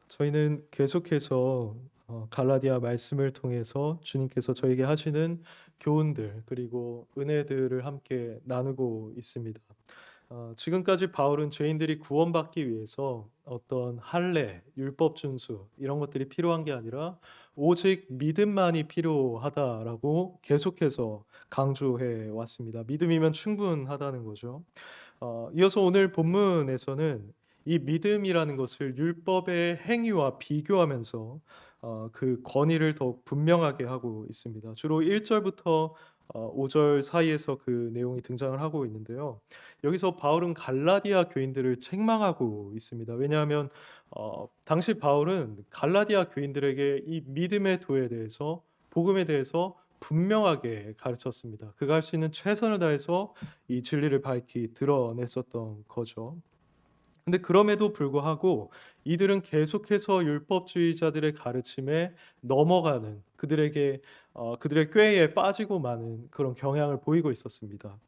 저희는 계속해서 갈라디아 말씀을 통해서 주님께서 저에게 하시는 교훈들 그리고 은혜들을 함께 나누고 있습니다. 지금까지 바울은 죄인들이 구원받기 위해서 어떤 할례, 율법 준수 이런 것들이 필요한 게 아니라 오직 믿음만이 필요하다라고 계속해서 강조해 왔습니다. 믿음이면 충분하다는 거죠. 이어서 오늘 본문에서는 이 믿음이라는 것을 율법의 행위와 비교하면서 그 권위를 더욱 분명하게 하고 있습니다. 주로 1 절부터 5절 사이에서 그 내용이 등장을 하고 있는데요. 여기서 바울은 갈라디아 교인들을 책망하고 있습니다. 왜냐하면 당시 바울은 갈라디아 교인들에게 이 믿음의 도에 대해서 복음에 대해서 분명하게 가르쳤습니다. 그가 할 수 있는 최선을 다해서 이 진리를 밝히 드러냈었던 거죠. 근데 그럼에도 불구하고 이들은 계속해서 율법주의자들의 가르침에 넘어가는 그들의 꾀에 빠지고 마는 그런 경향을 보이고 있었습니다.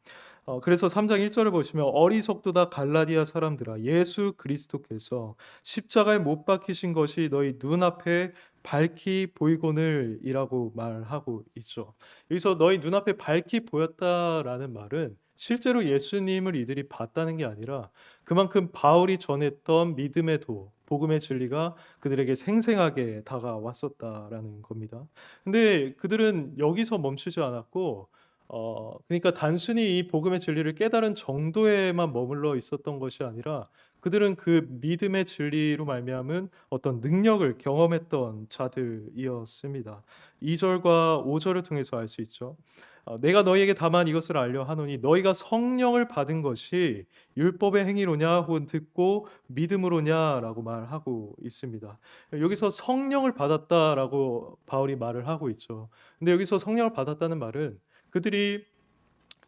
그래서 3장 1 절을 보시면 "어리석도다 갈라디아 사람들아 예수 그리스도께서 십자가에 못 박히신 것이 너희 눈앞에 밝히 보이거늘"이라고 말하고 있죠. 여기서 "너희 눈앞에 밝히 보였다."라는 말은 실제로 예수님을 이들이 봤다는 게 아니라 그만큼 바울이 전했던 믿음의 도, 복음의 진리가 그들에게 생생하게 다가왔었다라는 겁니다. 근데 그들은 여기서 멈추지 않았고 그러니까 단순히 이 복음의 진리를 깨달은 정도에만 머물러 있었던 것이 아니라 그들은 그 믿음의 진리로 말미암은 어떤 능력을 경험했던 자들이었습니다. 2 절과 5 절을 통해서 알 수 있죠. "내가 너희에게 다만 이것을 알려 하노니 너희가 성령을 받은 것이 율법의 행위로냐 혹은 듣고 믿음으로냐?"라고 말하고 있습니다. 여기서 "성령을 받았다."라고 바울이 말을 하고 있죠. 근데 여기서 성령을 받았다는 말은 그들이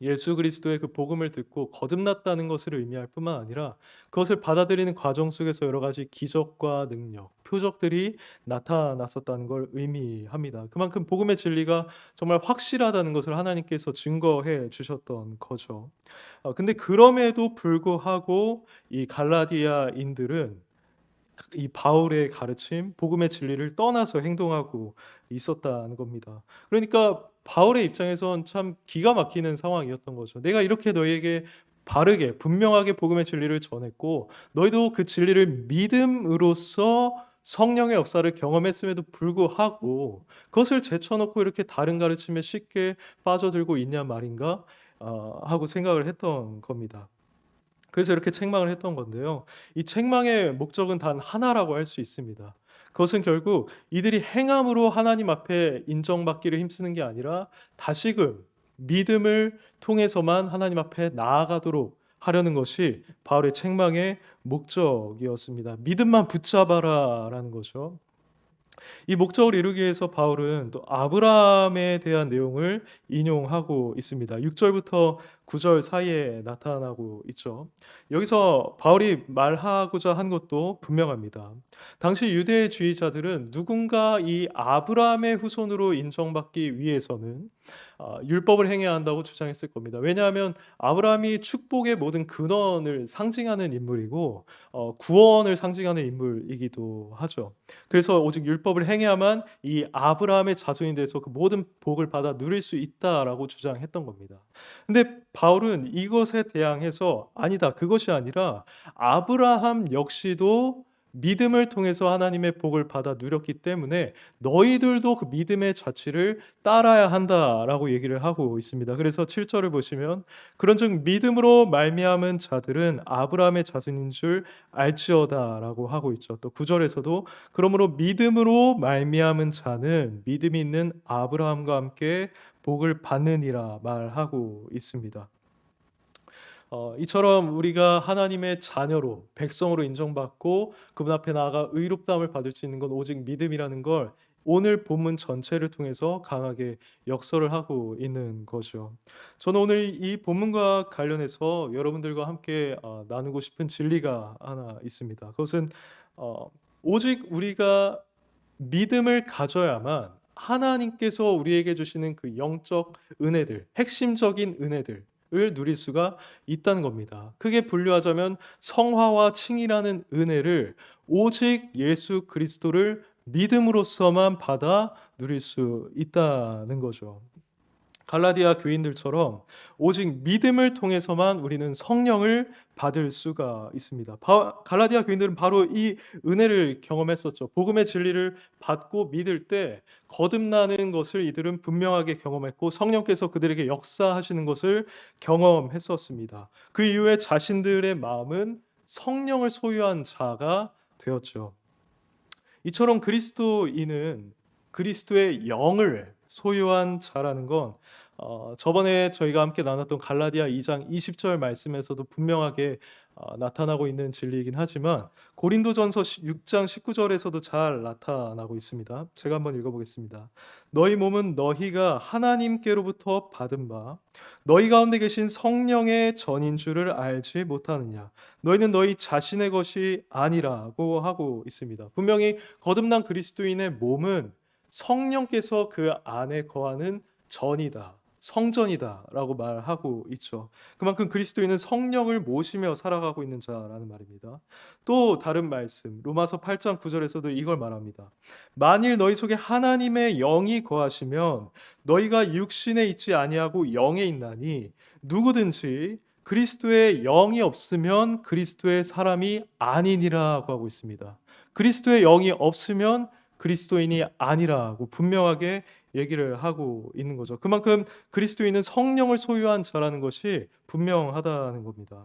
예수 그리스도의 그 복음을 듣고 거듭났다는 것을 의미할 뿐만 아니라 그것을 받아들이는 과정 속에서 여러 가지 기적과 능력, 표적들이 나타났었다는 걸 의미합니다. 그만큼 복음의 진리가 정말 확실하다는 것을 하나님께서 증거해 주셨던 거죠. 근데 그럼에도 불구하고 이 갈라디아인들은 이 바울의 가르침, 복음의 진리를 떠나서 행동하고 있었다는 겁니다. 그러니까 바울의 입장에선 참 기가 막히는 상황이었던 거죠. 내가 이렇게 너희에게 바르게 분명하게 복음의 진리를 전했고 너희도 그 진리를 믿음으로써 성령의 역사를 경험했음에도 불구하고 그것을 제쳐놓고 이렇게 다른 가르침에 쉽게 빠져들고 있냔 말인가 하고 생각을 했던 겁니다. 그래서 이렇게 책망을 했던 건데요. 이 책망의 목적은 단 하나라고 할 수 있습니다. 그것은 결국 이들이 행함으로 하나님 앞에 인정받기를 힘쓰는 게 아니라 다시금 믿음을 통해서만 하나님 앞에 나아가도록 하려는 것이 바울의 책망의 목적이었습니다. "믿음만 붙잡아라."라는 거죠. 이 목적을 이루기 위해서 바울은 또 아브라함에 대한 내용을 인용하고 있습니다. 6 절부터 9절 사이에 나타나고 있죠. 여기서 바울이 말하고자 한 것도 분명합니다. 당시 유대주의자들은 누군가 이 아브라함의 후손으로 인정받기 위해서는 율법을 행해야 한다고 주장했을 겁니다. 왜냐하면 아브라함이 축복의 모든 근원을 상징하는 인물이고 구원을 상징하는 인물이기도 하죠. 그래서 오직 율법을 행해야만 이 아브라함의 자손이 돼서 그 모든 복을 받아 누릴 수 있다라고 주장했던 겁니다. 근데 바울은 이것에 대항해서 "아니다. 그것이 아니라 아브라함 역시도 믿음을 통해서 하나님의 복을 받아 누렸기 때문에 너희들도 그 믿음의 자취를 따라야 한다."라고 얘기를 하고 있습니다. 그래서 7 절을 보시면 "그런즉 믿음으로 말미암은 자들은 아브라함의 자손인 줄 알지어다."라고 하고 있죠. 또 9 절에서도 "그러므로 믿음으로 말미암은 자는 믿음이 있는 아브라함과 함께 복을 받느니라." 말하고 있습니다. 이처럼 우리가 하나님의 자녀로 백성으로 인정받고 그분 앞에 나아가 의롭다함을 받을 수 있는 건 오직 믿음이라는 걸 오늘 본문 전체를 통해서 강하게 역설을 하고 있는 거죠. 저는 오늘 이 본문과 관련해서 여러분들과 함께 나누고 싶은 진리가 하나 있습니다. 그것은 어 오직 우리가 믿음을 가져야만 하나님께서 우리에게 주시는 그 영적 은혜들, 핵심적인 은혜들 누릴 수가 있다는 겁니다. 크게 분류하자면 성화와 칭이라는 은혜를 오직 예수 그리스도를 믿음으로써만 받아 누릴 수 있다는 거죠. 갈라디아 교인들처럼 오직 믿음을 통해서만 우리는 성령을 받을 수가 있습니다. 갈라디아 교인들은 바로 이 은혜를 경험했었죠. 복음의 진리를 받고 믿을 때 거듭나는 것을 이들은 분명하게 경험했고 성령께서 그들에게 역사하시는 것을 경험했었습니다. 그 이후에 자신들의 마음은 성령을 소유한 자가 되었죠. 이처럼 그리스도인은 그리스도의 영을 소유한 자라는 건 저번에 저희가 함께 나눴던 갈라디아 2장 20절 말씀에서도 분명하게 나타나고 있는 진리이긴 하지만 고린도전서 6장 19절에서도 잘 나타나고 있습니다. 제가 한번 읽어보겠습니다. 너희 몸은 너희가 하나님께로부터 받은 바 너희 가운데 계신 성령의 전인 줄을 알지 못하느냐. 너희는 너희 자신의 것이 아니라고 하고 있습니다. 분명히 거듭난 그리스도인의 몸은 성령께서 그 안에 거하는 전이다. 성전이다라고 말하고 있죠. 그만큼 그리스도인은 성령을 모시며 살아가고 있는 자라는 말입니다. 또 다른 말씀 로마서 8장 9절에서도 이걸 말합니다. 만일 너희 속에 하나님의 영이 거하시면 너희가 육신에 있지 아니하고 영에 있나니 누구든지 그리스도의 영이 없으면 그리스도의 사람이 아니니라고 하고 있습니다. 그리스도의 영이 없으면 그리스도인이 아니라고 분명하게 얘기를 하고 있는 거죠. 그만큼 그리스도인은 성령을 소유한 자라는 것이 분명하다는 겁니다.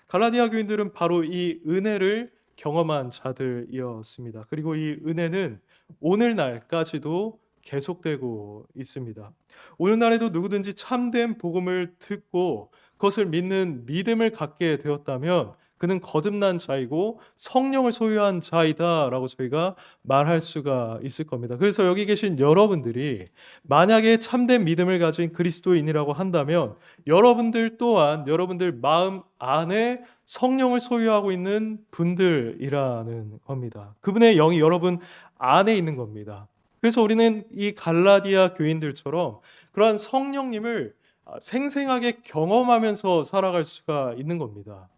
갈라디아 교인들은 바로 이 은혜를 경험한 자들이었습니다. 그리고 이 은혜는 오늘날까지도 계속되고 있습니다. 오늘날에도 누구든지 참된 복음을 듣고 그것을 믿는 믿음을 갖게 되었다면 그는 거듭난 자이고 성령을 소유한 자이다라고 저희가 말할 수가 있을 겁니다. 그래서 여기 계신 여러분들이 만약에 참된 믿음을 가진 그리스도인이라고 한다면 여러분들 또한 여러분들 마음 안에 성령을 소유하고 있는 분들이라는 겁니다. 그분의 영이 여러분 안에 있는 겁니다. 그래서 우리는 이 갈라디아 교인들처럼 그러한 성령님을 생생하게 경험하면서 살아갈 수가 있는 겁니다.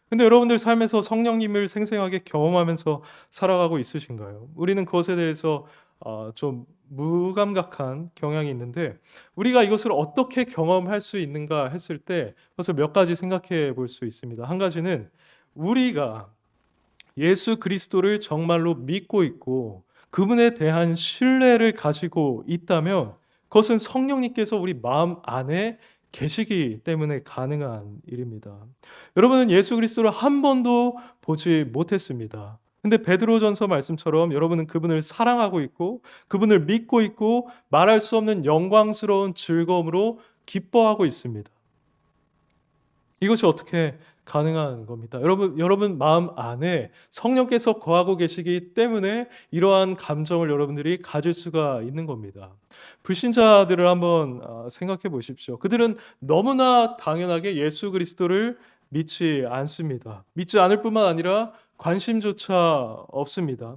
근데 여러분들 삶에서 성령님을 생생하게 경험하면서 살아가고 있으신가요? 우리는 그것에 대해서 좀 무감각한 경향이 있는데 우리가 이것을 어떻게 경험할 수 있는가 했을 때 그것을 몇 가지 생각해 볼 수 있습니다. 한 가지는 우리가 예수 그리스도를 정말로 믿고 있고 그분에 대한 신뢰를 가지고 있다면 그것은 성령님께서 우리 마음 안에 계시기 때문에 가능한 일입니다. 여러분은 예수 그리스도를 한 번도 보지 못했습니다. 근데 베드로전서 말씀처럼 여러분은 그분을 사랑하고 있고 그분을 믿고 있고 말할 수 없는 영광스러운 즐거움으로 기뻐하고 있습니다. 이것이 어떻게 가능한 겁니다. 여러분 마음 안에 성령께서 거하고 계시기 때문에 이러한 감정을 여러분들이 가질 수가 있는 겁니다. 불신자들을 한번 생각해 보십시오. 그들은 너무나 당연하게 예수 그리스도를 믿지 않습니다. 믿지 않을 뿐만 아니라 관심조차 없습니다.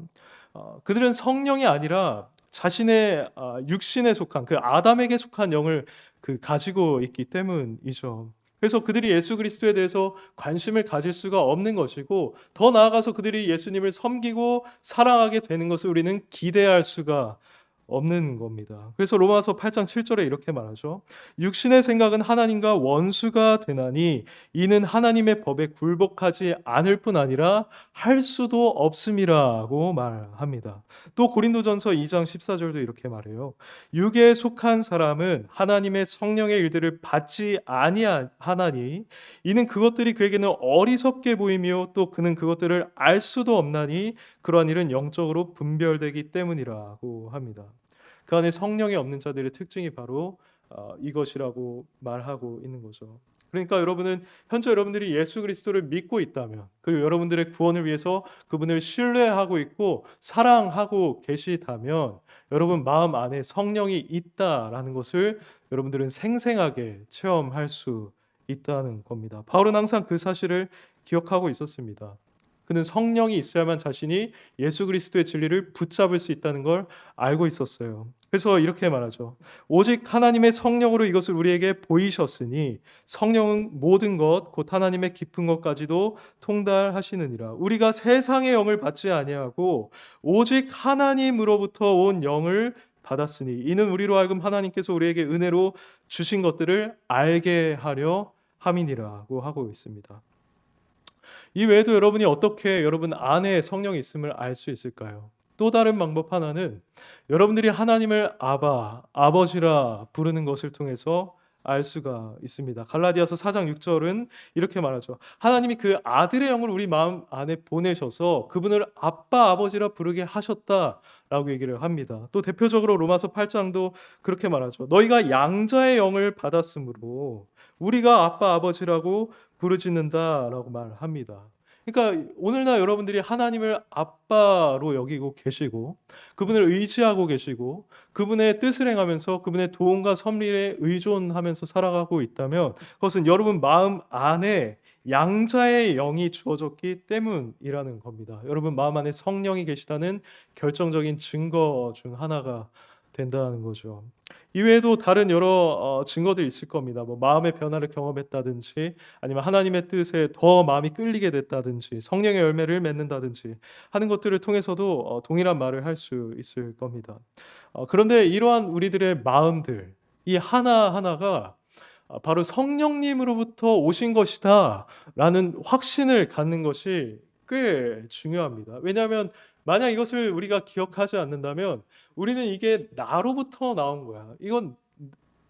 그들은 성령이 아니라 자신의 육신에 속한 그 아담에게 속한 영을 가지고 있기 때문이죠. 그래서 그들이 예수 그리스도에 대해서 관심을 가질 수가 없는 것이고 더 나아가서 그들이 예수님을 섬기고 사랑하게 되는 것을 우리는 기대할 수가 없는 겁니다. 그래서 로마서 8장 7절에 이렇게 말하죠. 육신의 생각은 하나님과 원수가 되나니 이는 하나님의 법에 굴복하지 않을 뿐 아니라 할 수도 없음이라고 말합니다. 또 고린도전서 2장 14절도 이렇게 말해요. 육에 속한 사람은 하나님의 성령의 일들을 받지 아니하나니 이는 그것들이 그에게는 어리석게 보이며 또 그는 그것들을 알 수도 없나니 그러한 일은 영적으로 분별되기 때문이라고 합니다. 그 안에 성령이 없는 자들의 특징이 바로 이것이라고 말하고 있는 거죠. 그러니까 여러분은 현재 여러분들이 예수 그리스도를 믿고 있다면 그리고 여러분들의 구원을 위해서 그분을 신뢰하고 있고 사랑하고 계시다면 여러분 마음 안에 성령이 있다라는 것을 여러분들은 생생하게 체험할 수 있다는 겁니다. 바울은 항상 그 사실을 기억하고 있었습니다. 그는 성령이 있어야만 자신이 예수 그리스도의 진리를 붙잡을 수 있다는 걸 알고 있었어요. 그래서 이렇게 말하죠. 오직 하나님의 성령으로 이것을 우리에게 보이셨으니 성령은 모든 것 곧 하나님의 깊은 것까지도 통달하시느니라. 우리가 세상의 영을 받지 아니하고 오직 하나님으로부터 온 영을 받았으니 이는 우리로 하여금 하나님께서 우리에게 은혜로 주신 것들을 알게 하려 함이니라고 하고 있습니다. 이 외에도 여러분이 어떻게 여러분 안에 성령이 있음을 알 수 있을까요? 또 다른 방법 하나는 여러분들이 하나님을 아바, 아버지라 부르는 것을 통해서 알 수가 있습니다. 갈라디아서 4장 6절은 이렇게 말하죠. 하나님이 그 아들의 영을 우리 마음 안에 보내셔서 그분을 아빠, 아버지라 부르게 하셨다라고 얘기를 합니다. 또 대표적으로 로마서 8장도 그렇게 말하죠. 너희가 양자의 영을 받았으므로 우리가 아빠, 아버지라고 부르짖는다라고 말합니다. 그러니까 오늘날 여러분들이 하나님을 아빠로 여기고 계시고 그분을 의지하고 계시고 그분의 뜻을 행하면서 그분의 도움과 섭리에 의존하면서 살아가고 있다면 그것은 여러분 마음 안에 양자의 영이 주어졌기 때문이라는 겁니다. 여러분 마음 안에 성령이 계시다는 결정적인 증거 중 하나가 된다는 거죠. 이외에도 다른 여러 증거들이 있을 겁니다. 뭐 마음의 변화를 경험했다든지 아니면 하나님의 뜻에 더 마음이 끌리게 됐다든지 성령의 열매를 맺는다든지 하는 것들을 통해서도 동일한 말을 할 수 있을 겁니다. 그런데 이러한 우리들의 마음들 이 하나하나가 바로 성령님으로부터 오신 것이다라는 확신을 갖는 것이 꽤 중요합니다. 왜냐하면 만약 이것을 우리가 기억하지 않는다면 우리는 이게 나로부터 나온 거야. 이건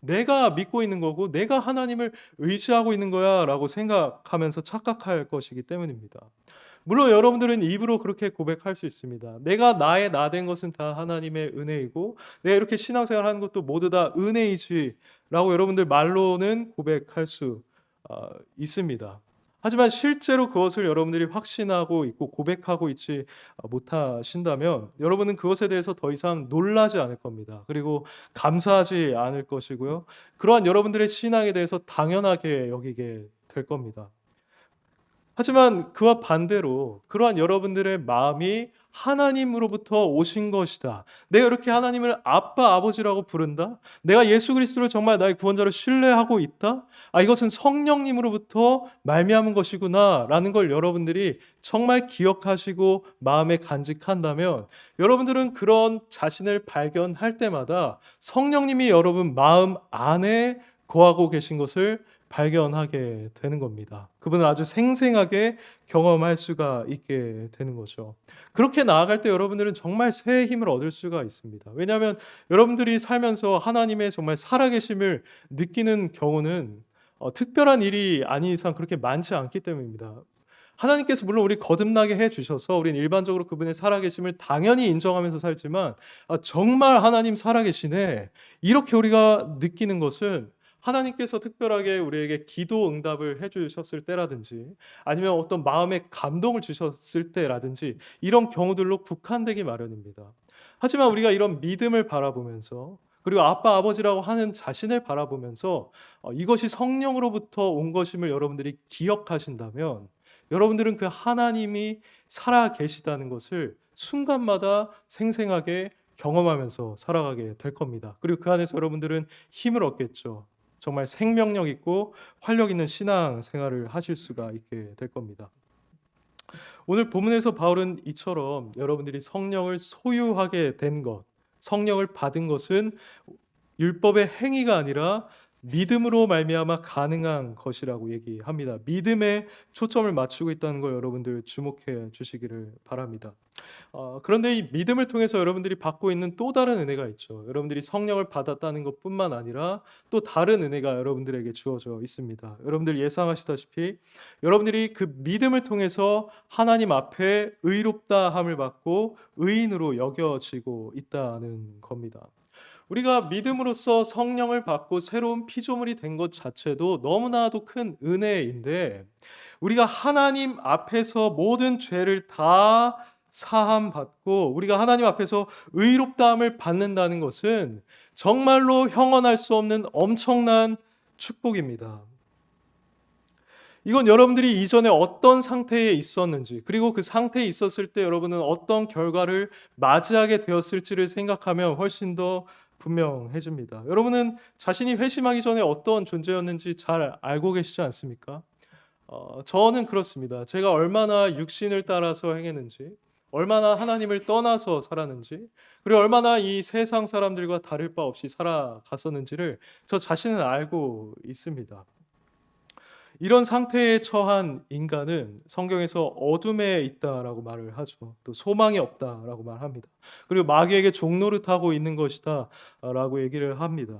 내가 믿고 있는 거고 내가 하나님을 의지하고 있는 거야라고 생각하면서 착각할 것이기 때문입니다. 물론 여러분들은 입으로 그렇게 고백할 수 있습니다. 내가 나의 나 된 것은 다 하나님의 은혜이고 내가 이렇게 신앙생활 하는 것도 모두 다 은혜이지라고 여러분들 말로는 고백할 수 있습니다. 하지만 실제로 그것을 여러분들이 확신하고 있고 고백하고 있지 못하신다면 여러분은 그것에 대해서 더 이상 놀라지 않을 겁니다. 그리고 감사하지 않을 것이고요. 그러한 여러분들의 신앙에 대해서 당연하게 여기게 될 겁니다. 하지만 그와 반대로 그러한 여러분들의 마음이 하나님으로부터 오신 것이다. 내가 이렇게 하나님을 아빠, 아버지라고 부른다. 내가 예수 그리스도를 정말 나의 구원자로 신뢰하고 있다. 이것은 성령님으로부터 말미암은 것이구나라는 걸 여러분들이 정말 기억하시고 마음에 간직한다면 여러분들은 그런 자신을 발견할 때마다 성령님이 여러분 마음 안에 거하고 계신 것을 발견하게 되는 겁니다. 그분을 아주 생생하게 경험할 수가 있게 되는 거죠. 그렇게 나아갈 때 여러분들은 정말 새 힘을 얻을 수가 있습니다. 왜냐하면 여러분들이 살면서 하나님의 정말 살아계심을 느끼는 경우는 특별한 일이 아닌 이상 그렇게 많지 않기 때문입니다. 하나님께서 물론 우리 거듭나게 해주셔서 우리는 일반적으로 그분의 살아계심을 당연히 인정하면서 살지만 정말 하나님 살아계시네 이렇게 우리가 느끼는 것은 하나님께서 특별하게 우리에게 기도 응답을 해주셨을 때라든지 아니면 어떤 마음의 감동을 주셨을 때라든지 이런 경우들로 국한되기 마련입니다. 하지만 우리가 이런 믿음을 바라보면서 그리고 아빠 아버지라고 하는 자신을 바라보면서 이것이 성령으로부터 온 것임을 여러분들이 기억하신다면 여러분들은 그 하나님이 살아 계시다는 것을 순간마다 생생하게 경험하면서 살아가게 될 겁니다. 그리고 그 안에서 여러분들은 힘을 얻겠죠. 정말 생명력 있고 활력 있는 신앙 생활을 하실 수가 있게 될 겁니다. 오늘 본문에서 바울은 이처럼 여러분들이 성령을 소유하게 된 것, 성령을 받은 것은 율법의 행위가 아니라 믿음으로 말미암아 가능한 것이라고 얘기합니다. 믿음에 초점을 맞추고 있다는 걸 여러분들 주목해 주시기를 바랍니다. 그런데 이 믿음을 통해서 여러분들이 받고 있는 또 다른 은혜가 있죠. 여러분들이 성령을 받았다는 것뿐만 아니라 또 다른 은혜가 여러분들에게 주어져 있습니다. 여러분들 예상하시다시피 여러분들이 그 믿음을 통해서 하나님 앞에 의롭다함을 받고 의인으로 여겨지고 있다는 겁니다. 우리가 믿음으로써 성령을 받고 새로운 피조물이 된 것 자체도 너무나도 큰 은혜인데 우리가 하나님 앞에서 모든 죄를 다 사함 받고 우리가 하나님 앞에서 의롭다함을 받는다는 것은 정말로 형언할 수 없는 엄청난 축복입니다. 이건 여러분들이 이전에 어떤 상태에 있었는지, 그리고 그 상태에 있었을 때 여러분은 어떤 결과를 맞이하게 되었을지를 생각하면 훨씬 더 분명해집니다. 여러분은 자신이 회심하기 전에 어떤 존재였는지 잘 알고 계시지 않습니까? 저는 그렇습니다. 제가 얼마나 육신을 따라서 행했는지, 얼마나 하나님을 떠나서 살았는지, 그리고 얼마나 이 세상 사람들과 다를 바 없이 살아갔었는지를 저 자신은 알고 있습니다. 이런 상태에 처한 인간은 성경에서 어둠에 있다라고 말을 하죠. 또 소망이 없다라고 말합니다. 그리고 마귀에게 종노릇하고 있는 것이다라고 얘기를 합니다.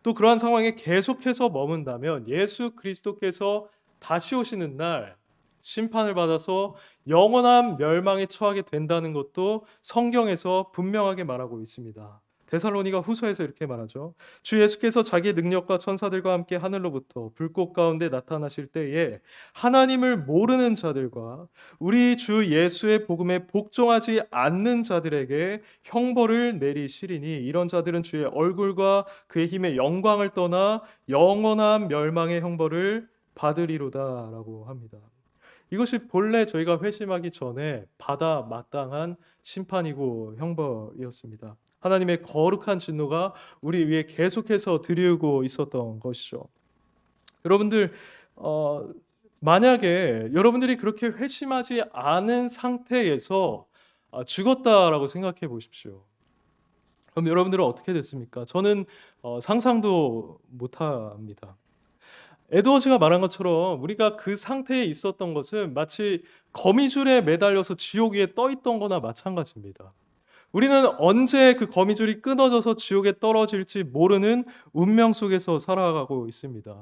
또 그러한 상황에 계속해서 머문다면 예수 그리스도께서 다시 오시는 날 심판을 받아서 영원한 멸망에 처하게 된다는 것도 성경에서 분명하게 말하고 있습니다. 데살로니가 후서에서 이렇게 말하죠. 주 예수께서 자기의 능력과 천사들과 함께 하늘로부터 불꽃 가운데 나타나실 때에 하나님을 모르는 자들과 우리 주 예수의 복음에 복종하지 않는 자들에게 형벌을 내리시리니 이런 자들은 주의 얼굴과 그의 힘의 영광을 떠나 영원한 멸망의 형벌을 받으리로다라고 합니다. 이것이 본래 저희가 회심하기 전에 받아 마땅한 심판이고 형벌이었습니다. 하나님의 거룩한 진노가 우리 위에 계속해서 들이우고 있었던 것이죠. 여러분들 만약에 여러분들이 그렇게 회심하지 않은 상태에서 죽었다라고 생각해 보십시오. 그럼 여러분들은 어떻게 됐습니까? 저는 상상도 못합니다. 에드워즈가 말한 것처럼 우리가 그 상태에 있었던 것은 마치 거미줄에 매달려서 지옥 위에 떠 있던 거나 마찬가지입니다. 우리는 언제 그 거미줄이 끊어져서 지옥에 떨어질지 모르는 운명 속에서 살아가고 있습니다.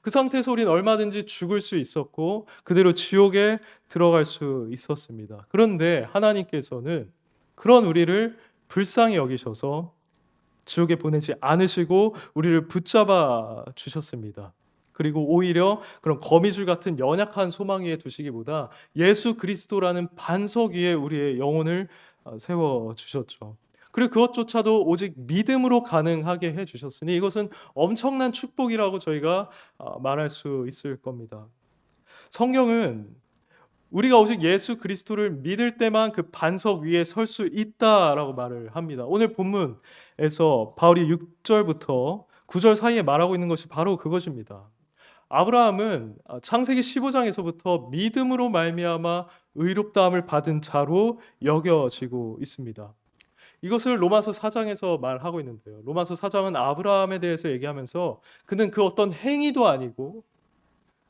그 상태에서 우리는 얼마든지 죽을 수 있었고 그대로 지옥에 들어갈 수 있었습니다. 그런데 하나님께서는 그런 우리를 불쌍히 여기셔서 지옥에 보내지 않으시고 우리를 붙잡아 주셨습니다. 그리고 오히려 그런 거미줄 같은 연약한 소망 위에 두시기보다 예수 그리스도라는 반석 위에 우리의 영혼을 세워 주셨죠. 그리고 그것조차도 오직 믿음으로 가능하게 해 주셨으니 이것은 엄청난 축복이라고 저희가 말할 수 있을 겁니다. 성경은 우리가 오직 예수 그리스도를 믿을 때만 그 반석 위에 설 수 있다라고 말을 합니다. 오늘 본문에서 바울이 6절부터 9절 사이에 말하고 있는 것이 바로 그것입니다. 아브라함은 창세기 15장에서부터 믿음으로 말미암아 의롭다함을 받은 자로 여겨지고 있습니다. 이것을 로마서 4장에서 말하고 있는데요. 로마서 4장은 아브라함에 대해서 얘기하면서 그는 그 어떤 행위도 아니고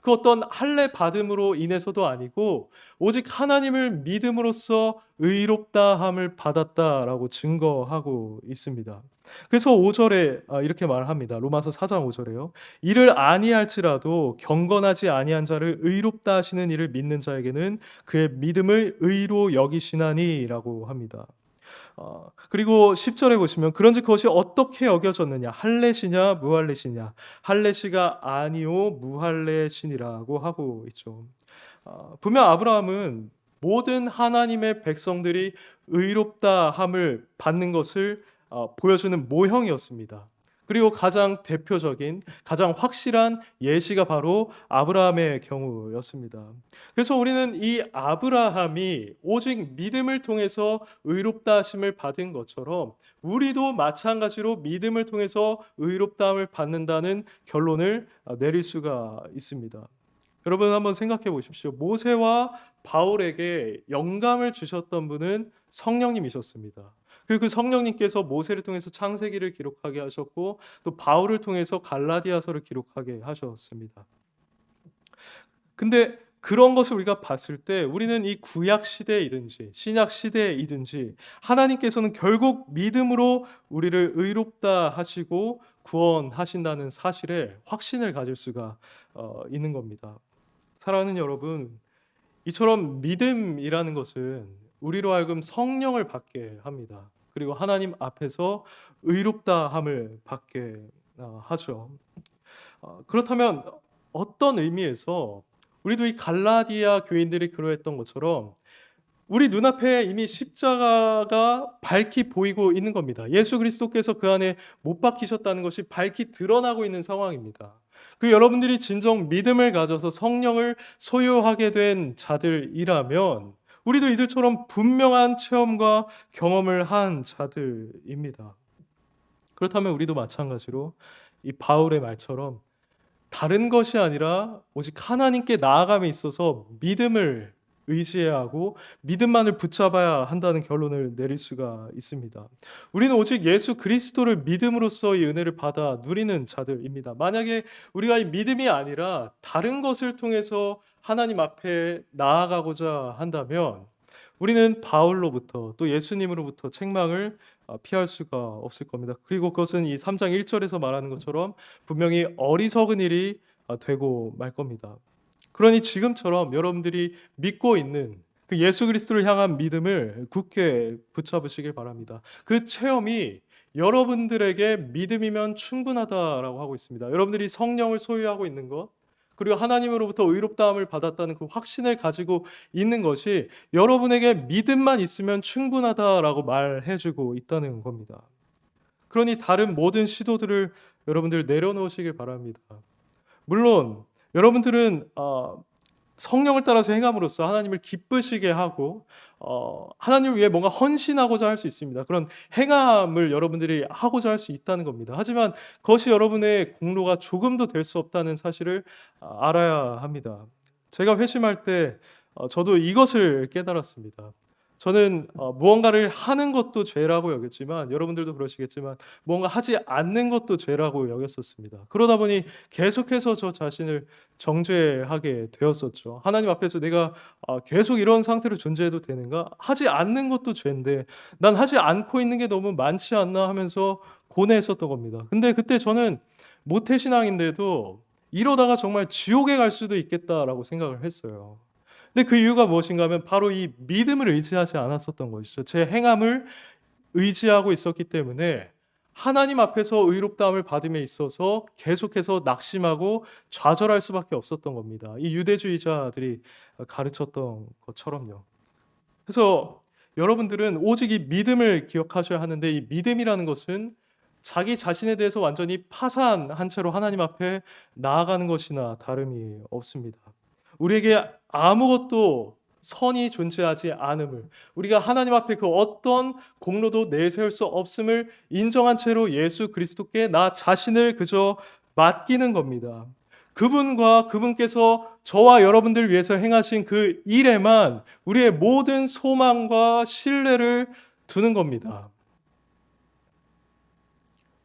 그 어떤 할례 받음으로 인해서도 아니고 오직 하나님을 믿음으로써 의롭다함을 받았다라고 증거하고 있습니다. 그래서 5절에 이렇게 말합니다. 로마서 4장 5절에요. 이를 아니할지라도 경건하지 아니한 자를 의롭다 하시는 이를 믿는 자에게는 그의 믿음을 의로 여기시나니라고 합니다. 그리고 10절에 보시면 그런즉 그것이 어떻게 여겨졌느냐 할례시냐 무할례시냐 할례시가 아니요 무할례시니라고 하고 있죠. 분명 아브라함은 모든 하나님의 백성들이 의롭다함을 받는 것을 보여주는 모형이었습니다. 그리고 가장 대표적인 가장 확실한 예시가 바로 아브라함의 경우였습니다. 그래서 우리는 이 아브라함이 오직 믿음을 통해서 의롭다 하심을 받은 것처럼 우리도 마찬가지로 믿음을 통해서 의롭다함을 받는다는 결론을 내릴 수가 있습니다. 여러분 한번 생각해 보십시오. 모세와 바울에게 영감을 주셨던 분은 성령님이셨습니다. 그리고 그 성령님께서 모세를 통해서 창세기를 기록하게 하셨고 또 바울을 통해서 갈라디아서를 기록하게 하셨습니다. 근데 그런 것을 우리가 봤을 때 우리는 이 구약 시대이든지 신약 시대이든지 하나님께서는 결국 믿음으로 우리를 의롭다 하시고 구원하신다는 사실에 확신을 가질 수가 있는 겁니다. 사랑하는 여러분, 이처럼 믿음이라는 것은 우리로 하여금 성령을 받게 합니다. 그리고 하나님 앞에서 의롭다함을 받게 하죠. 그렇다면 어떤 의미에서 우리도 이 갈라디아 교인들이 그러했던 것처럼 우리 눈앞에 이미 십자가가 밝히 보이고 있는 겁니다. 예수 그리스도께서 그 안에 못 박히셨다는 것이 밝히 드러나고 있는 상황입니다. 그 여러분들이 진정 믿음을 가져서 성령을 소유하게 된 자들이라면 우리도 이들처럼 분명한 체험과 경험을 한 자들입니다. 그렇다면 우리도 마찬가지로 이 바울의 말처럼 다른 것이 아니라 오직 하나님께 나아감에 있어서 믿음을 의지해야 하고 믿음만을 붙잡아야 한다는 결론을 내릴 수가 있습니다. 우리는 오직 예수 그리스도를 믿음으로써 이 은혜를 받아 누리는 자들입니다. 만약에 우리가 이 믿음이 아니라 다른 것을 통해서 하나님 앞에 나아가고자 한다면 우리는 바울로부터 또 예수님으로부터 책망을 피할 수가 없을 겁니다. 그리고 그것은 이 3장 1절에서 말하는 것처럼 분명히 어리석은 일이 되고 말 겁니다. 그러니 지금처럼 여러분들이 믿고 있는 그 예수 그리스도를 향한 믿음을 굳게 붙잡으시길 바랍니다. 그 체험이 여러분들에게 믿음이면 충분하다라고 하고 있습니다. 여러분들이 성령을 소유하고 있는 것, 그리고 하나님으로부터 의롭다함을 받았다는 그 확신을 가지고 있는 것이 여러분에게 믿음만 있으면 충분하다라고 말해주고 있다는 겁니다. 그러니 다른 모든 시도들을 여러분들 내려놓으시길 바랍니다. 물론 여러분들은 성령을 따라서 행함으로써 하나님을 기쁘시게 하고 하나님을 위해 뭔가 헌신하고자 할 수 있습니다. 그런 행함을 여러분들이 하고자 할 수 있다는 겁니다. 하지만 그것이 여러분의 공로가 조금도 될 수 없다는 사실을 알아야 합니다. 제가 회심할 때 저도 이것을 깨달았습니다. 저는 무언가를 하는 것도 죄라고 여겼지만 여러분들도 그러시겠지만 무언가 하지 않는 것도 죄라고 여겼었습니다. 그러다 보니 계속해서 저 자신을 정죄하게 되었었죠. 하나님 앞에서 내가 계속 이런 상태로 존재해도 되는가? 하지 않는 것도 죄인데 난 하지 않고 있는 게 너무 많지 않나 하면서 고뇌했었던 겁니다. 근데 그때 저는 모태신앙인데도 이러다가 정말 지옥에 갈 수도 있겠다라고 생각을 했어요. 근데 그 이유가 무엇인가 하면 바로 이 믿음을 의지하지 않았었던 것이죠. 제 행함을 의지하고 있었기 때문에 하나님 앞에서 의롭다함을 받음에 있어서 계속해서 낙심하고 좌절할 수밖에 없었던 겁니다. 이 유대주의자들이 가르쳤던 것처럼요. 그래서 여러분들은 오직 이 믿음을 기억하셔야 하는데 이 믿음이라는 것은 자기 자신에 대해서 완전히 파산한 채로 하나님 앞에 나아가는 것이나 다름이 없습니다. 우리에게 아무것도 선이 존재하지 않음을, 우리가 하나님 앞에 그 어떤 공로도 내세울 수 없음을 인정한 채로 예수 그리스도께 나 자신을 그저 맡기는 겁니다. 그분과 그분께서 저와 여러분들 위해서 행하신 그 일에만 우리의 모든 소망과 신뢰를 두는 겁니다.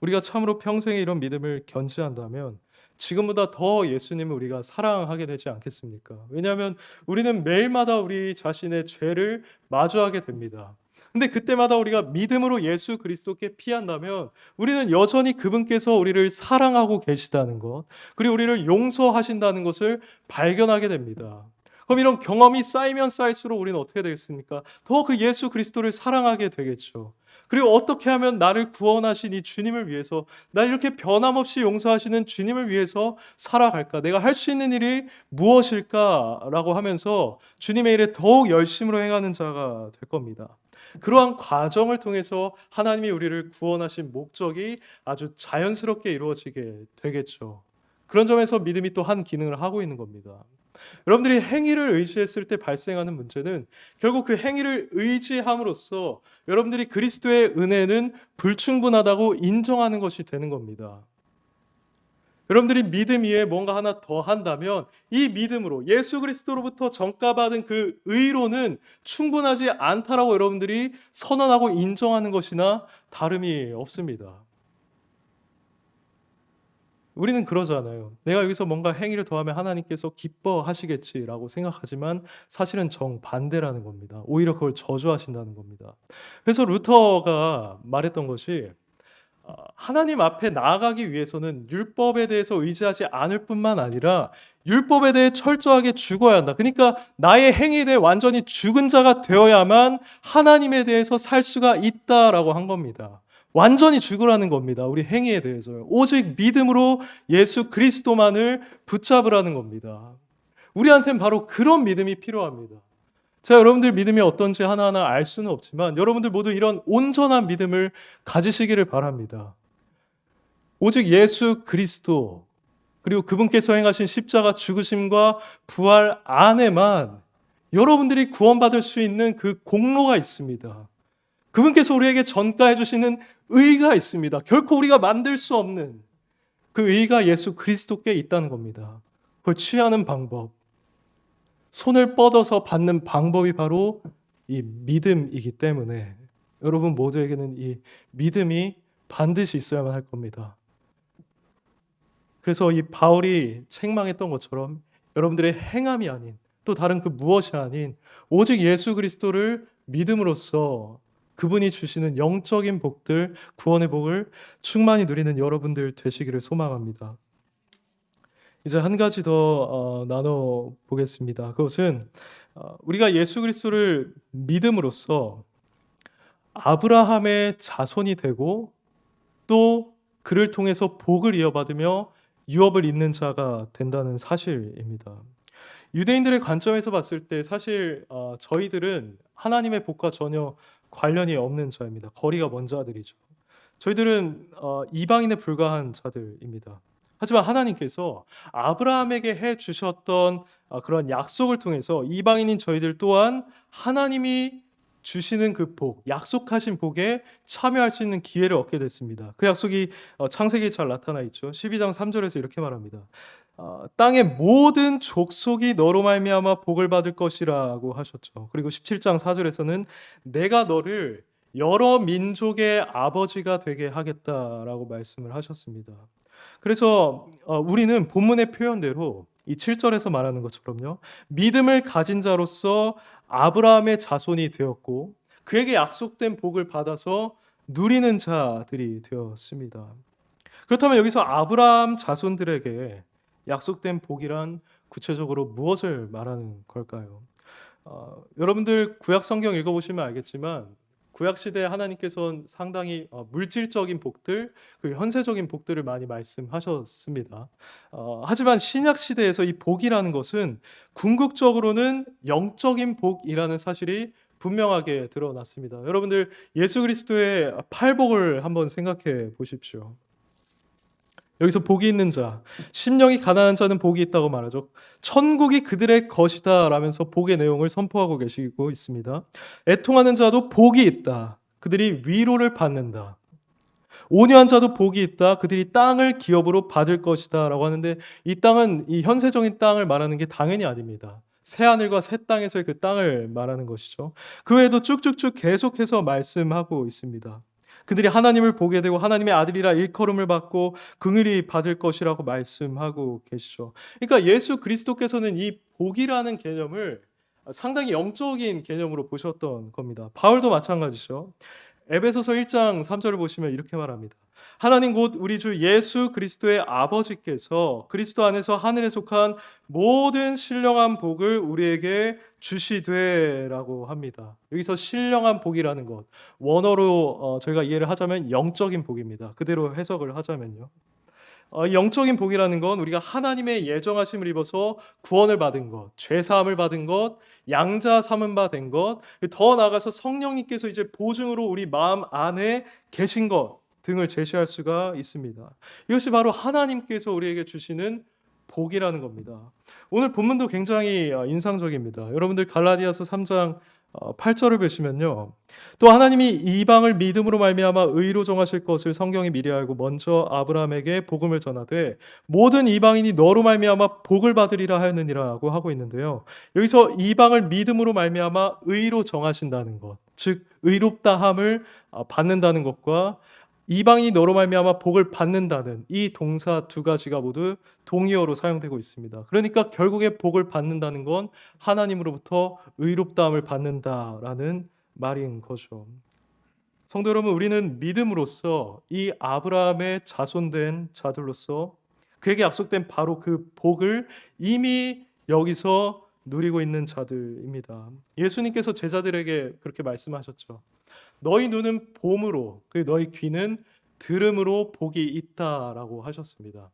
우리가 참으로 평생에 이런 믿음을 견지한다면 지금보다 더 예수님을 우리가 사랑하게 되지 않겠습니까? 왜냐하면 우리는 매일마다 우리 자신의 죄를 마주하게 됩니다. 근데 그때마다 우리가 믿음으로 예수 그리스도께 피한다면 우리는 여전히 그분께서 우리를 사랑하고 계시다는 것, 그리고 우리를 용서하신다는 것을 발견하게 됩니다. 그럼 이런 경험이 쌓이면 쌓일수록 우리는 어떻게 되겠습니까? 더 그 예수 그리스도를 사랑하게 되겠죠. 그리고 어떻게 하면 나를 구원하신 이 주님을 위해서, 나를 이렇게 변함없이 용서하시는 주님을 위해서 살아갈까? 내가 할 수 있는 일이 무엇일까라고 하면서 주님의 일에 더욱 열심으로 행하는 자가 될 겁니다. 그러한 과정을 통해서 하나님이 우리를 구원하신 목적이 아주 자연스럽게 이루어지게 되겠죠. 그런 점에서 믿음이 또 한 기능을 하고 있는 겁니다. 여러분들이 행위를 의지했을 때 발생하는 문제는 결국 그 행위를 의지함으로써 여러분들이 그리스도의 은혜는 불충분하다고 인정하는 것이 되는 겁니다. 여러분들이 믿음 위에 뭔가 하나 더 한다면 이 믿음으로 예수 그리스도로부터 전가받은 그 의로는 충분하지 않다라고 여러분들이 선언하고 인정하는 것이나 다름이 없습니다. 우리는 그러잖아요. 내가 여기서 뭔가 행위를 더하면 하나님께서 기뻐하시겠지라고 생각하지만 사실은 정반대라는 겁니다. 오히려 그걸 저주하신다는 겁니다. 그래서 루터가 말했던 것이 하나님 앞에 나아가기 위해서는 율법에 대해서 의지하지 않을 뿐만 아니라 율법에 대해 철저하게 죽어야 한다. 그러니까 나의 행위에 대해 완전히 죽은 자가 되어야만 하나님에 대해서 살 수가 있다라고 한 겁니다. 완전히 죽으라는 겁니다. 우리 행위에 대해서요. 오직 믿음으로 예수 그리스도만을 붙잡으라는 겁니다. 우리한테는 바로 그런 믿음이 필요합니다. 제가 여러분들 믿음이 어떤지 하나하나 알 수는 없지만 여러분들 모두 이런 온전한 믿음을 가지시기를 바랍니다. 오직 예수 그리스도, 그리고 그분께서 행하신 십자가 죽으심과 부활 안에만 여러분들이 구원받을 수 있는 그 공로가 있습니다. 그분께서 우리에게 전가해 주시는 의가 있습니다. 결코 우리가 만들 수 없는 그 의가 예수 그리스도께 있다는 겁니다. 그걸 취하는 방법, 손을 뻗어서 받는 방법이 바로 이 믿음이기 때문에 여러분 모두에게는 이 믿음이 반드시 있어야만 할 겁니다. 그래서 이 바울이 책망했던 것처럼 여러분들의 행함이 아닌 또 다른 그 무엇이 아닌 오직 예수 그리스도를 믿음으로써 그분이 주시는 영적인 복들, 구원의 복을 충만히 누리는 여러분들 되시기를 소망합니다. 이제 한 가지 더 나눠 보겠습니다. 그것은 우리가 예수 그리스도를 믿음으로써 아브라함의 자손이 되고 또 그를 통해서 복을 이어받으며 유업을 잇는 자가 된다는 사실입니다. 유대인들의 관점에서 봤을 때 사실 저희들은 하나님의 복과 전혀 관련이 없는 자입니다. 거리가 먼 자들이죠. 저희들은 이방인에 불과한 자들입니다. 하지만 하나님께서 아브라함에게 해 주셨던 그런 약속을 통해서 이방인인 저희들 또한 하나님이 주시는 그 복, 약속하신 복에 참여할 수 있는 기회를 얻게 됐습니다. 그 약속이 창세기에 잘 나타나 있죠. 12장 3절에서 이렇게 말합니다. 땅의 모든 족속이 너로 말미암아 복을 받을 것이라고 하셨죠. 그리고 17장 4절에서는 내가 너를 여러 민족의 아버지가 되게 하겠다라고 말씀을 하셨습니다. 그래서 우리는 본문의 표현대로 이 7절에서 말하는 것처럼요. 믿음을 가진 자로서 아브라함의 자손이 되었고 그에게 약속된 복을 받아서 누리는 자들이 되었습니다. 그렇다면 여기서 아브라함 자손들에게 약속된 복이란 구체적으로 무엇을 말하는 걸까요? 여러분들 구약 성경 읽어보시면 알겠지만 구약 시대에 하나님께서는 상당히 물질적인 복들, 그 현세적인 복들을 많이 말씀하셨습니다. 하지만 신약 시대에서 이 복이라는 것은 궁극적으로는 영적인 복이라는 사실이 분명하게 드러났습니다. 여러분들 예수 그리스도의 팔복을 한번 생각해 보십시오. 여기서 복이 있는 자, 심령이 가난한 자는 복이 있다고 말하죠. 천국이 그들의 것이다 라면서 복의 내용을 선포하고 계시고 있습니다. 애통하는 자도 복이 있다. 그들이 위로를 받는다. 온유한 자도 복이 있다. 그들이 땅을 기업으로 받을 것이다 라고 하는데 이 땅은 이 현세적인 땅을 말하는 게 당연히 아닙니다. 새하늘과 새 땅에서의 그 땅을 말하는 것이죠. 그 외에도 쭉쭉쭉 계속해서 말씀하고 있습니다. 그들이 하나님을 보게 되고 하나님의 아들이라 일컬음을 받고 긍휼히 받을 것이라고 말씀하고 계시죠. 그러니까 예수 그리스도께서는 이 복이라는 개념을 상당히 영적인 개념으로 보셨던 겁니다. 바울도 마찬가지죠. 에베소서 1장 3절을 보시면 이렇게 말합니다. 하나님 곧 우리 주 예수 그리스도의 아버지께서 그리스도 안에서 하늘에 속한 모든 신령한 복을 우리에게 주시되라고 합니다. 여기서 신령한 복이라는 것, 원어로 저희가 이해를 하자면 영적인 복입니다. 그대로 해석을 하자면요. 영적인 복이라는 건 우리가 하나님의 예정하심을 입어서 구원을 받은 것, 죄 사함을 받은 것, 양자 삼은 바 된 것, 더 나아가서 성령님께서 이제 보증으로 우리 마음 안에 계신 것 등을 제시할 수가 있습니다. 이것이 바로 하나님께서 우리에게 주시는 복이라는 겁니다. 오늘 본문도 굉장히 인상적입니다. 여러분들 갈라디아서 3장 8절을 보시면요. 또 하나님이 이방을 믿음으로 말미암아 의로 정하실 것을 성경이 미리 알고 먼저 아브라함에게 복음을 전하되 모든 이방인이 너로 말미암아 복을 받으리라 하였느니라고 하고 있는데요. 여기서 이방을 믿음으로 말미암아 의로 정하신다는 것, 즉 의롭다함을 받는다는 것과 이방인이 너로 말미암아 복을 받는다는 이 동사 두 가지가 모두 동의어로 사용되고 있습니다. 그러니까 결국에 복을 받는다는 건 하나님으로부터 의롭다함을 받는다라는 말인 거죠. 성도 여러분, 우리는 믿음으로써 이 아브라함의 자손된 자들로서 그에게 약속된 바로 그 복을 이미 여기서 누리고 있는 자들입니다. 예수님께서 제자들에게 그렇게 말씀하셨죠. 너희 눈은 봄으로, 너희 귀는 들음으로 복이 있다라고 하셨습니다.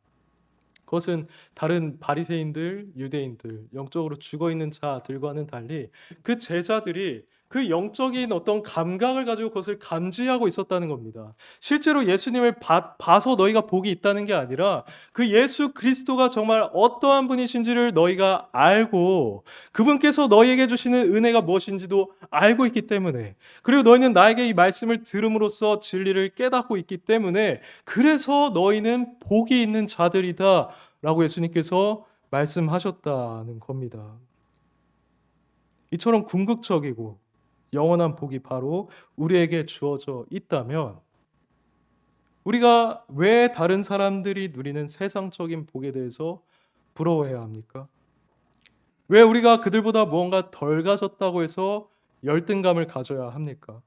그것은 다른 바리새인들, 유대인들, 영적으로 죽어 있는 자들과는 달리 그 제자들이 그 영적인 어떤 감각을 가지고 그것을 감지하고 있었다는 겁니다. 실제로 예수님을 봐서 너희가 복이 있다는 게 아니라 그 예수 그리스도가 정말 어떠한 분이신지를 너희가 알고 그분께서 너희에게 주시는 은혜가 무엇인지도 알고 있기 때문에, 그리고 너희는 나에게 이 말씀을 들음으로써 진리를 깨닫고 있기 때문에 그래서 너희는 복이 있는 자들이다 라고 예수님께서 말씀하셨다는 겁니다. 이처럼 궁극적이고 영원한 복이 바로 우리에게 주어져 있다면 우리가 왜 다른 사람들이 누리는 세상적인 복에 대해서 부러워해야 합니까? 왜 우리가 그들보다 무언가 덜 가졌다고 해서 열등감을 가져야 합니까?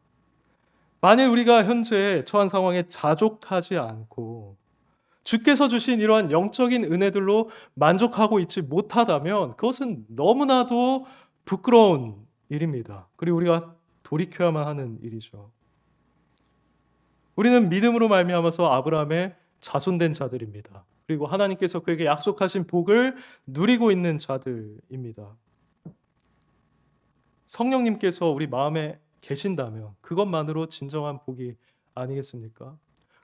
만일 우리가 현재 처한 상황에 자족하지 않고 주께서 주신 이러한 영적인 은혜들로 만족하고 있지 못하다면 그것은 너무나도 부끄러운 일입니다. 그리고 우리가 돌이켜야만 하는 일이죠. 우리는 믿음으로 말미암아서 아브라함의 자손된 자들입니다. 그리고 하나님께서 그에게 약속하신 복을 누리고 있는 자들입니다. 성령님께서 우리 마음에 계신다면 그것만으로 진정한 복이 아니겠습니까?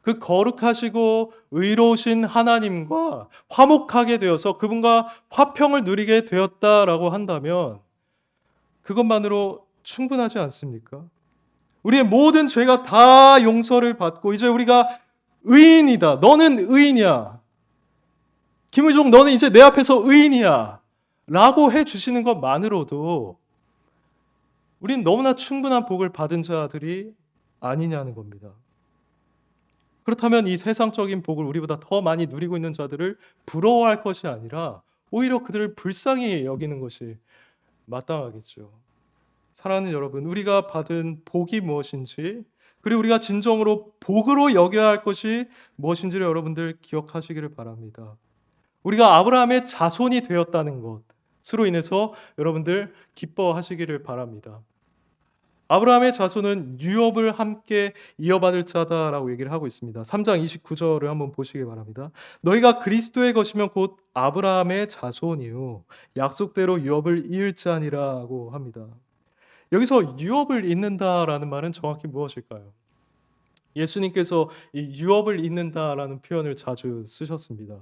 그 거룩하시고 의로우신 하나님과 화목하게 되어서 그분과 화평을 누리게 되었다라고 한다면 그것만으로 충분하지 않습니까? 우리의 모든 죄가 다 용서를 받고 이제 우리가 의인이다. 너는 의인이야. 김의종 너는 이제 내 앞에서 의인이야. 라고 해주시는 것만으로도 우린 너무나 충분한 복을 받은 자들이 아니냐는 겁니다. 그렇다면 이 세상적인 복을 우리보다 더 많이 누리고 있는 자들을 부러워할 것이 아니라 오히려 그들을 불쌍히 여기는 것이 마땅하겠죠. 사랑하는 여러분, 우리가 받은 복이 무엇인지, 그리고 우리가 진정으로 복으로 여겨야 할 것이 무엇인지를 여러분들 기억하시기를 바랍니다. 우리가 아브라함의 자손이 되었다는 것으로 인해서 여러분들 기뻐하시기를 바랍니다. 아브라함의 자손은 유업을 함께 이어받을 자다라고 얘기를 하고 있습니다. 3장 29절을 한번 보시기 바랍니다. 너희가 그리스도의 것이면 곧 아브라함의 자손이요 약속대로 유업을 이을 자니라고 합니다. 여기서 유업을 잇는다라는 말은 정확히 무엇일까요? 예수님께서 이 유업을 잇는다라는 표현을 자주 쓰셨습니다.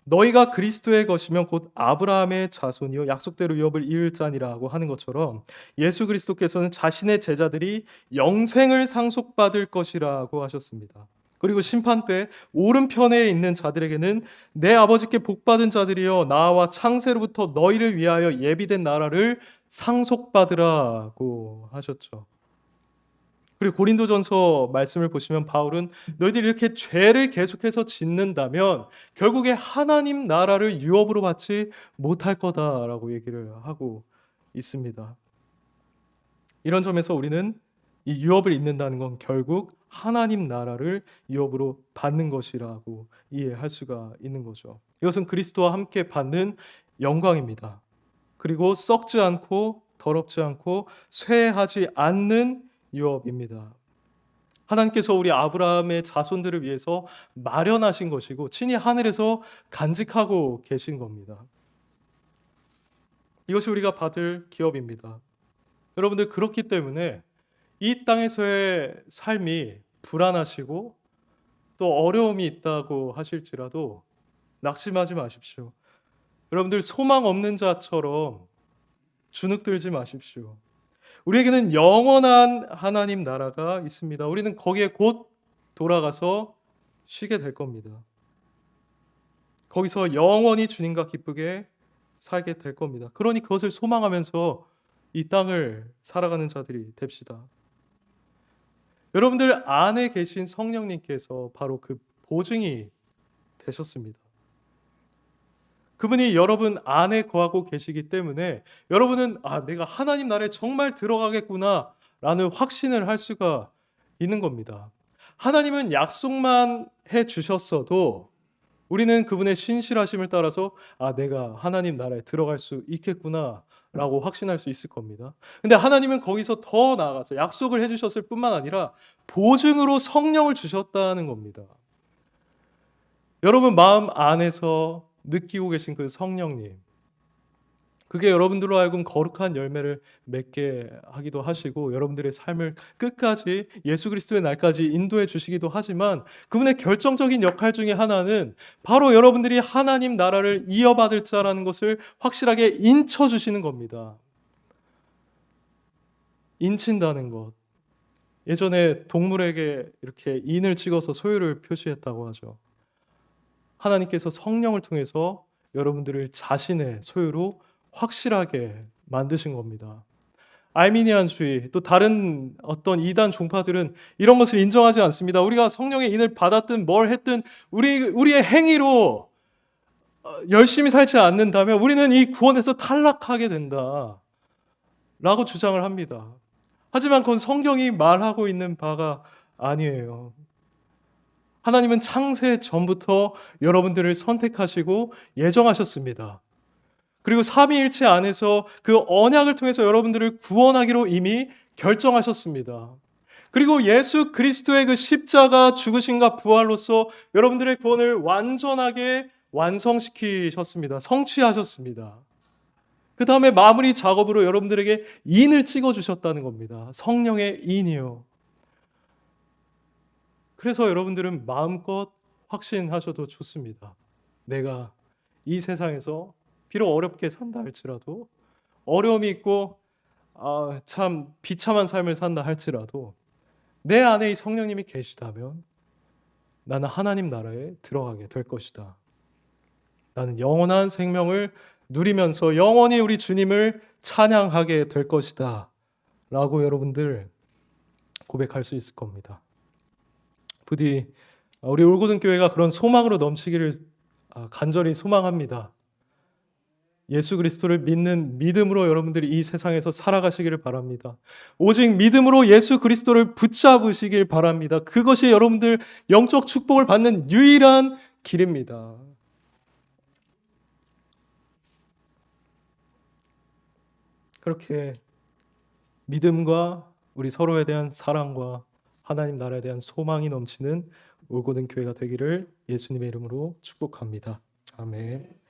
너희가 그리스도의 것이면 곧 아브라함의 자손이요 약속대로 유업을 이을 자니라고 하는 것처럼 예수 그리스도께서는 자신의 제자들이 영생을 상속받을 것이라고 하셨습니다. 그리고 심판 때 오른편에 있는 자들에게는 내 아버지께 복받은 자들이여 나와 창세로부터 너희를 위하여 예비된 나라를 상속받으라고 하셨죠. 그리고 고린도전서 말씀을 보시면 바울은 너희들이 이렇게 죄를 계속해서 짓는다면 결국에 하나님 나라를 유업으로 받지 못할 거다라고 얘기를 하고 있습니다. 이런 점에서 우리는 이 유업을 잇는다는 건 결국 하나님 나라를 유업으로 받는 것이라고 이해할 수가 있는 거죠. 이것은 그리스도와 함께 받는 영광입니다. 그리고 썩지 않고 더럽지 않고 쇠하지 않는 유업입니다. 하나님께서 우리 아브라함의 자손들을 위해서 마련하신 것이고 친히 하늘에서 간직하고 계신 겁니다. 이것이 우리가 받을 기업입니다. 여러분들 그렇기 때문에 이 땅에서의 삶이 불안하시고 또 어려움이 있다고 하실지라도 낙심하지 마십시오. 여러분들 소망 없는 자처럼 주눅들지 마십시오. 우리에게는 영원한 하나님 나라가 있습니다. 우리는 거기에 곧 돌아가서 쉬게 될 겁니다. 거기서 영원히 주님과 기쁘게 살게 될 겁니다. 그러니 그것을 소망하면서 이 땅을 살아가는 자들이 됩시다. 여러분들 안에 계신 성령님께서 바로 그 보증이 되셨습니다. 그분이 여러분 안에 거하고 계시기 때문에 여러분은 내가 하나님 나라에 정말 들어가겠구나 라는 확신을 할 수가 있는 겁니다. 하나님은 약속만 해 주셨어도 우리는 그분의 신실하심을 따라서 내가 하나님 나라에 들어갈 수 있겠구나 라고 확신할 수 있을 겁니다. 근데 하나님은 거기서 더 나아가서 약속을 해 주셨을 뿐만 아니라 보증으로 성령을 주셨다는 겁니다. 여러분 마음 안에서 느끼고 계신 그 성령님, 그게 여러분들로 하여금 거룩한 열매를 맺게 하기도 하시고 여러분들의 삶을 끝까지 예수 그리스도의 날까지 인도해 주시기도 하지만 그분의 결정적인 역할 중에 하나는 바로 여러분들이 하나님 나라를 이어받을 자라는 것을 확실하게 인쳐 주시는 겁니다. 인친다는 것. 예전에 동물에게 이렇게 인을 찍어서 소유를 표시했다고 하죠. 하나님께서 성령을 통해서 여러분들을 자신의 소유로 확실하게 만드신 겁니다. 알미니안주의 또 다른 어떤 이단 종파들은 이런 것을 인정하지 않습니다. 우리가 성령의 인을 받았든 뭘 했든 우리의 행위로 열심히 살지 않는다면 우리는 이 구원에서 탈락하게 된다 라고 주장을 합니다. 하지만 그건 성경이 말하고 있는 바가 아니에요. 하나님은 창세 전부터 여러분들을 선택하시고 예정하셨습니다. 그리고 삼위일체 안에서 그 언약을 통해서 여러분들을 구원하기로 이미 결정하셨습니다. 그리고 예수 그리스도의 그 십자가 죽으심과 부활로서 여러분들의 구원을 완전하게 완성시키셨습니다. 성취하셨습니다. 그 다음에 마무리 작업으로 여러분들에게 인을 찍어주셨다는 겁니다. 성령의 인이요. 그래서 여러분들은 마음껏 확신하셔도 좋습니다. 내가 이 세상에서 비록 어렵게 산다 할지라도 어려움이 있고 참 비참한 삶을 산다 할지라도 내 안에 이 성령님이 계시다면 나는 하나님 나라에 들어가게 될 것이다. 나는 영원한 생명을 누리면서 영원히 우리 주님을 찬양하게 될 것이다. 라고 여러분들 고백할 수 있을 겁니다. 부디 우리 올고등교회가 그런 소망으로 넘치기를 간절히 소망합니다. 예수 그리스도를 믿는 믿음으로 여러분들이 이 세상에서 살아가시기를 바랍니다. 오직 믿음으로 예수 그리스도를 붙잡으시길 바랍니다. 그것이 여러분들 영적 축복을 받는 유일한 길입니다. 그렇게 믿음과 우리 서로에 대한 사랑과 하나님 나라에 대한 소망이 넘치는 올고등교회가 되기를 예수님의 이름으로 축복합니다. 아멘.